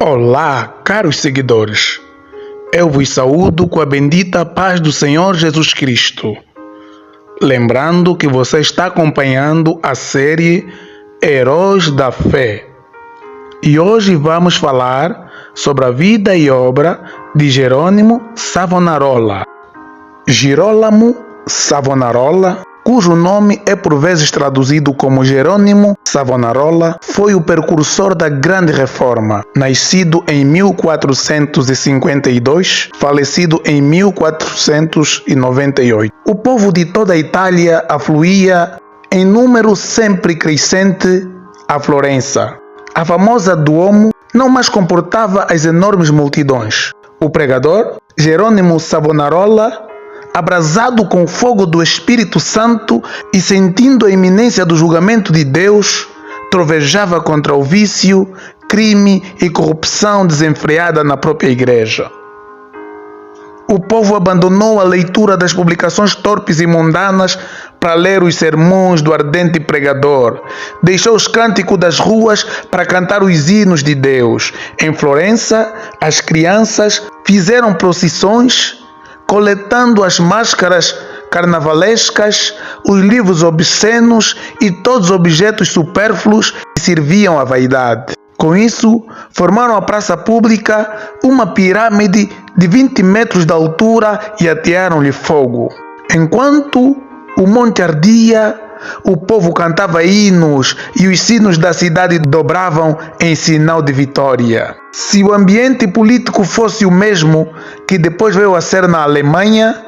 Olá, caros seguidores. Eu vos saúdo com a bendita paz do Senhor Jesus Cristo. Lembrando que você está acompanhando a série Heróis da Fé. E hoje vamos falar sobre a vida e obra de Jerônimo Savonarola. Girolamo Savonarola, cujo nome é por vezes traduzido como Jerônimo Savonarola, foi o precursor da Grande Reforma, nascido em 1452, falecido em 1498. O povo de toda a Itália afluía em número sempre crescente a Florença. A famosa Duomo não mais comportava as enormes multidões. O pregador, Jerônimo Savonarola, abrasado com o fogo do Espírito Santo e sentindo a iminência do julgamento de Deus, trovejava contra o vício, crime e corrupção desenfreada na própria igreja. O povo abandonou a leitura das publicações torpes e mundanas para ler os sermões do ardente pregador. Deixou os cânticos das ruas para cantar os hinos de Deus. Em Florença, as crianças fizeram procissões, coletando as máscaras carnavalescas, os livros obscenos e todos os objetos supérfluos que serviam à vaidade. Com isso, formaram a praça pública uma pirâmide de 20 metros de altura e atearam-lhe fogo. Enquanto o monte ardia, o povo cantava hinos e os sinos da cidade dobravam em sinal de vitória. Se o ambiente político fosse o mesmo que depois veio a ser na Alemanha,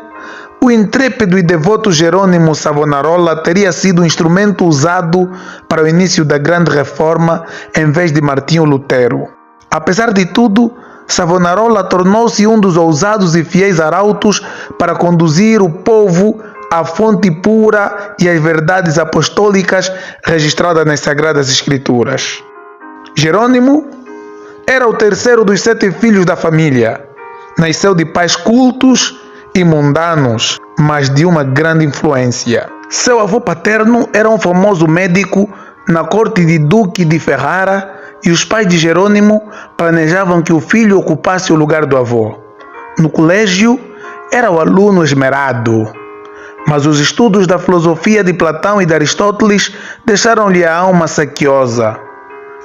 o intrépido e devoto Jerônimo Savonarola teria sido um instrumento usado para o início da Grande Reforma em vez de Martinho Lutero. Apesar de tudo, Savonarola tornou-se um dos ousados e fiéis arautos para conduzir o povo à fonte pura e às verdades apostólicas registradas nas Sagradas Escrituras. Jerônimo era o terceiro dos 7 filhos da família. Nasceu de pais cultos e mundanos, mas de uma grande influência. Seu avô paterno era um famoso médico na corte de Duque de Ferrara e os pais de Jerônimo planejavam que o filho ocupasse o lugar do avô. No colégio, era o aluno esmerado, mas os estudos da filosofia de Platão e de Aristóteles deixaram-lhe a alma saquiosa.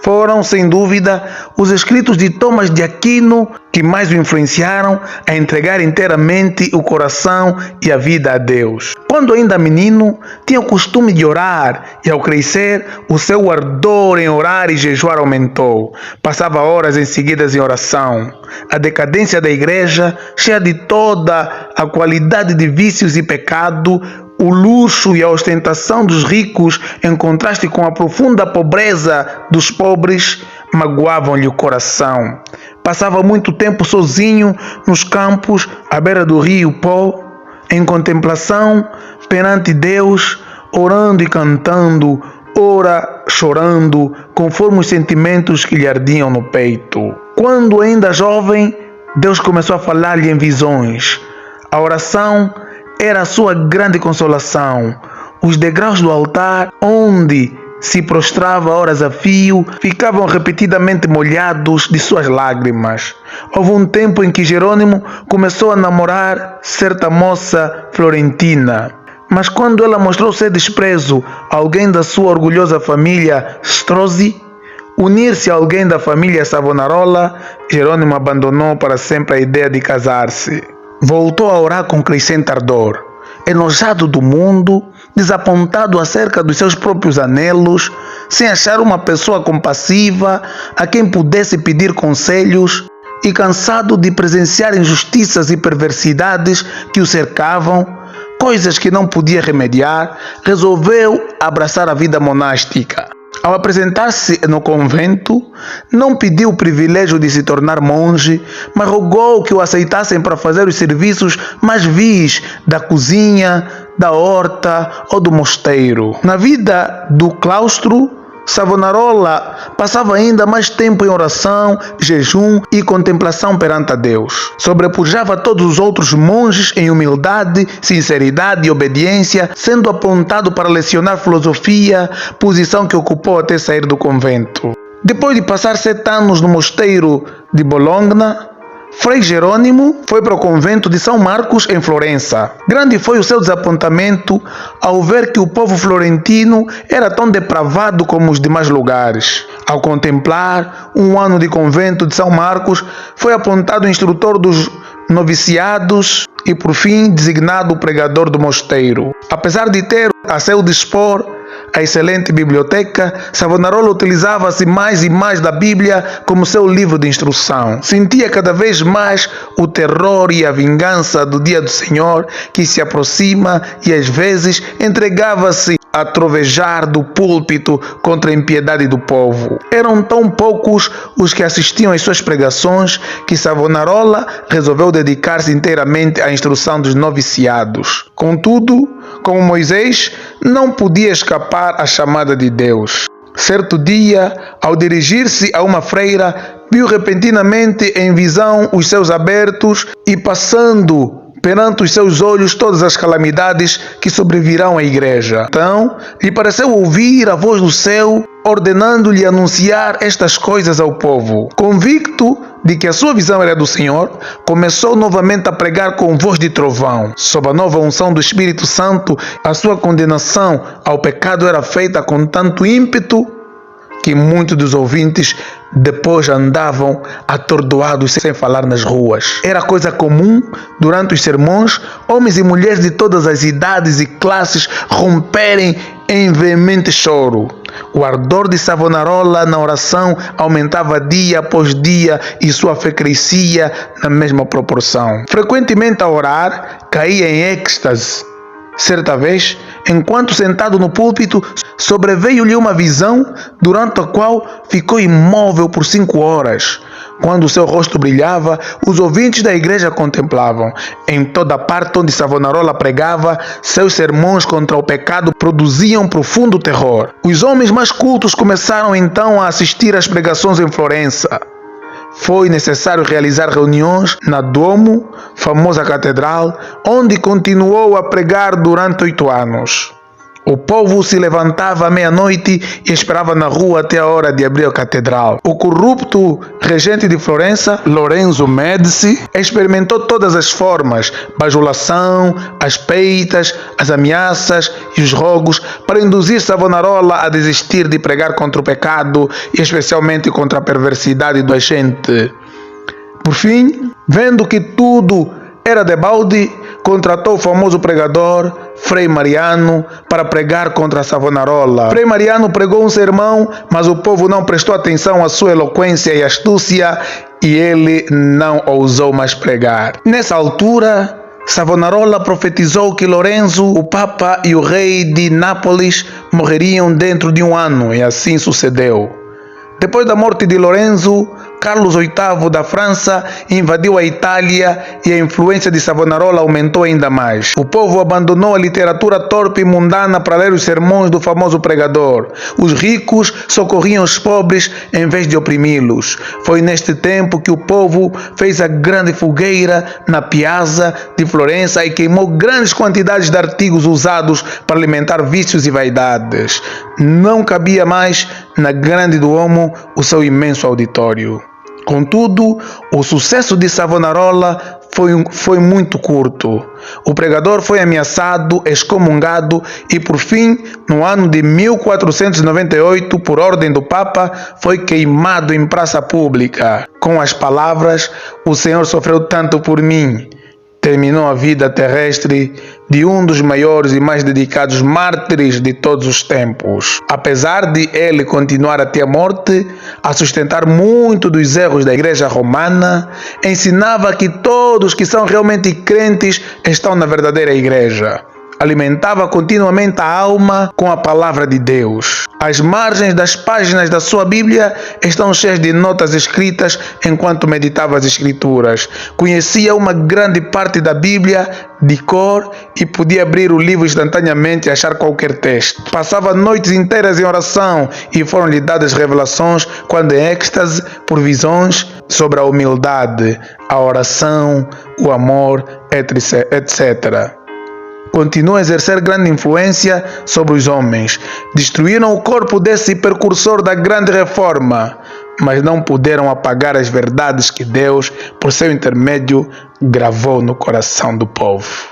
Foram, sem dúvida, os escritos de Tomás de Aquino que mais o influenciaram a entregar inteiramente o coração e a vida a Deus. Quando ainda menino, tinha o costume de orar e, ao crescer, o seu ardor em orar e jejuar aumentou. Passava horas em seguidas em oração. A decadência da igreja, cheia de toda a qualidade de vícios e pecado, o luxo e a ostentação dos ricos, em contraste com a profunda pobreza dos pobres, magoavam-lhe o coração. Passava muito tempo sozinho nos campos, à beira do rio Pó, em contemplação perante Deus, orando e cantando, ora chorando, conforme os sentimentos que lhe ardiam no peito. Quando ainda jovem, Deus começou a falar-lhe em visões. A oração era a sua grande consolação. Os degraus do altar, onde se prostrava horas a fio, ficavam repetidamente molhados de suas lágrimas. Houve um tempo em que Jerônimo começou a namorar certa moça florentina. Mas quando ela mostrou ser desprezo a alguém da sua orgulhosa família Strozzi, unir-se a alguém da família Savonarola, Jerônimo abandonou para sempre a ideia de casar-se. Voltou a orar com crescente ardor. Enojado do mundo, desapontado acerca dos seus próprios anelos, sem achar uma pessoa compassiva a quem pudesse pedir conselhos e cansado de presenciar injustiças e perversidades que o cercavam, coisas que não podia remediar, resolveu abraçar a vida monástica. Ao apresentar-se no convento, não pediu o privilégio de se tornar monge, mas rogou que o aceitassem para fazer os serviços mais vis da cozinha, da horta ou do mosteiro. Na vida do claustro, Savonarola passava ainda mais tempo em oração, jejum e contemplação perante a Deus. Sobrepujava todos os outros monges em humildade, sinceridade e obediência, sendo apontado para lecionar filosofia, posição que ocupou até sair do convento. Depois de passar 7 anos no mosteiro de Bologna, Frei Jerônimo foi para o convento de São Marcos, em Florença. Grande foi o seu desapontamento ao ver que o povo florentino era tão depravado como os demais lugares. Ao contemplar um ano de convento de São Marcos, foi apontado instrutor dos noviciados e, por fim, designado pregador do mosteiro. Apesar de ter a seu dispor a excelente biblioteca, Savonarola utilizava-se mais e mais da Bíblia como seu livro de instrução. Sentia cada vez mais o terror e a vingança do dia do Senhor que se aproxima e às vezes entregava-se a trovejar do púlpito contra a impiedade do povo. Eram tão poucos os que assistiam às suas pregações que Savonarola resolveu dedicar-se inteiramente à instrução dos noviciados. Contudo, como Moisés, não podia escapar à chamada de Deus. Certo dia, ao dirigir-se a uma freira, viu repentinamente em visão os céus abertos e passando perante os seus olhos todas as calamidades que sobrevirão à igreja. Então, lhe pareceu ouvir a voz do céu, ordenando-lhe anunciar estas coisas ao povo. Convicto de que a sua visão era do Senhor, começou novamente a pregar com voz de trovão. Sob a nova unção do Espírito Santo, a sua condenação ao pecado era feita com tanto ímpeto que muitos dos ouvintes depois andavam atordoados sem falar nas ruas. Era coisa comum, durante os sermões, homens e mulheres de todas as idades e classes romperem em veemente choro. O ardor de Savonarola na oração aumentava dia após dia e sua fé crescia na mesma proporção. Frequentemente a orar, caía em êxtase. Certa vez, enquanto sentado no púlpito, sobreveio-lhe uma visão durante a qual ficou imóvel por 5 horas. Quando o seu rosto brilhava, os ouvintes da igreja contemplavam. Em toda parte onde Savonarola pregava, seus sermões contra o pecado produziam profundo terror. Os homens mais cultos começaram então a assistir às pregações em Florença. Foi necessário realizar reuniões na Duomo, famosa catedral, onde continuou a pregar durante 8 anos. O povo se levantava à meia-noite e esperava na rua até a hora de abrir a catedral. O corrupto regente de Florença, Lorenzo Medici, experimentou todas as formas, bajulação, as peitas, as ameaças e os rogos, para induzir Savonarola a desistir de pregar contra o pecado e especialmente contra a perversidade da gente. Por fim, vendo que tudo era debalde, contratou o famoso pregador Frei Mariano para pregar contra Savonarola. Frei Mariano pregou um sermão, mas o povo não prestou atenção à sua eloquência e astúcia e ele não ousou mais pregar. Nessa altura, Savonarola profetizou que Lorenzo, o Papa e o rei de Nápoles morreriam dentro de 1 ano, e assim sucedeu. Depois da morte de Lorenzo, Carlos VIII da França invadiu a Itália e a influência de Savonarola aumentou ainda mais. O povo abandonou a literatura torpe e mundana para ler os sermões do famoso pregador. Os ricos socorriam os pobres em vez de oprimi-los. Foi neste tempo que o povo fez a grande fogueira na Piazza de Florença e queimou grandes quantidades de artigos usados para alimentar vícios e vaidades. Não cabia mais na grande Duomo o seu imenso auditório. Contudo, o sucesso de Savonarola foi muito curto. O pregador foi ameaçado, excomungado e, por fim, no ano de 1498, por ordem do Papa, foi queimado em praça pública. Com as palavras: "O Senhor sofreu tanto por mim", terminou a vida terrestre de um dos maiores e mais dedicados mártires de todos os tempos. Apesar de ele continuar até a morte a sustentar muito dos erros da Igreja Romana, ensinava que todos que são realmente crentes estão na verdadeira Igreja. Alimentava continuamente a alma com a palavra de Deus. As margens das páginas da sua Bíblia estão cheias de notas escritas enquanto meditava as Escrituras. Conhecia uma grande parte da Bíblia de cor e podia abrir o livro instantaneamente e achar qualquer texto. Passava noites inteiras em oração e foram-lhe dadas revelações quando em êxtase por visões sobre a humildade, a oração, o amor, etc. continuam a exercer grande influência sobre os homens. Destruíram o corpo desse precursor da grande reforma, mas não puderam apagar as verdades que Deus, por seu intermédio, gravou no coração do povo.